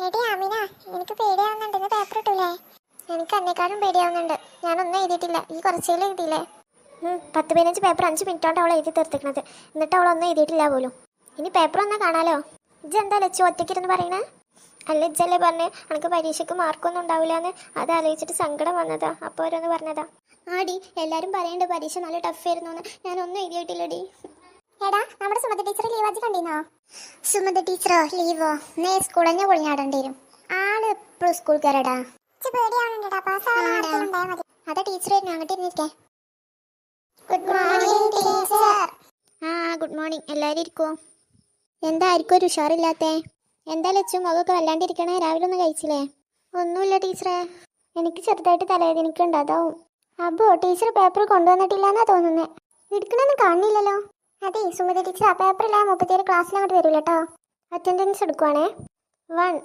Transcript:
എടി അമിന, എനിക്ക് പേടിയാവുന്നുണ്ട്. ഇന്ന് പേപ്പർ ഇട്ടൂലേ? എനിക്ക് എന്നെക്കാളും പേടിയാവുന്നുണ്ട്. ഞാനൊന്നും എഴുതിയിട്ടില്ല. ഈ കുറച്ചേലും എഴുതിയില്ലേ? 10-15 പേപ്പർ 5 മിനിറ്റ് കൊണ്ട് അവൾ എഴുതി തീർത്തിക്കണത്. എന്നിട്ട് അവളൊന്നും എഴുതിയിട്ടില്ല പോലും. ഇനി പേപ്പർ വന്നാൽ കാണാലോ. ഇജ്ജ് എന്താ ലച്ചു ഒറ്റയ്ക്കിരുന്ന് പറയണേ? അല്ല, ഇജ്ജല്ലേ പറഞ്ഞേ എനിക്ക് പരീക്ഷയ്ക്ക് മാർക്കൊന്നും ഉണ്ടാവില്ല എന്ന്. അത് ആലോചിച്ചിട്ട് സങ്കടം വന്നതാ. അപ്പോൾ ഓരോന്ന് പറഞ്ഞതാ. ആടി, എല്ലാവരും പറയണ്ട് പരീക്ഷ നല്ല ടഫ് ആയിരുന്നു എന്ന്. ഞാനൊന്നും എഴുതിയിട്ടില്ലടി. എടാ, നമ്മുടെ സുമതി ടീച്ചർ ലീവാജ് കണ്ടിരുന്നോ? സുമതി ടീച്ചറോ ലീവോ? നേ സ്കൂൾ തന്നെ പൊളിഞ്ഞാടേണ്ടി വരും. ആള് എപ്പോഴും സ്കൂൾ കയറടാ. അതാ ടീച്ചർ വരുന്നു, അങ്ങോട്ട് ഇരുന്നിരിക്കേ. Good morning teacher. Good morning. എല്ലാവരും ഇരിക്കുമോ? എന്തായിരിക്കും ഒരു ഉഷാറില്ലാത്തേ? എന്താ ലച്ചും മുഖമൊക്കെ വല്ലാണ്ടിരിക്കണേ? രാവിലെ ഒന്നും കഴിച്ചില്ലേ? ഒന്നുമില്ല ടീച്ചറെ, എനിക്ക് ചെറുതായിട്ട് തലവേദനിക്കുണ്ട്, അതാവും. അബോ, ടീച്ചർ പേപ്പർ കൊണ്ടുവന്നിട്ടില്ല എന്നാ തോന്നുന്നേ. എടുക്കണമെന്ന് കാണുന്നില്ലല്ലോ. അതെ സുമതി ടീച്ചർ, ആ പേപ്പറില്ല 37 ക്ലാസ്സിൽ അങ്ങോട്ട് വരില്ല കേട്ടോ. അറ്റൻഡൻസ് എടുക്കുവാണേ. 1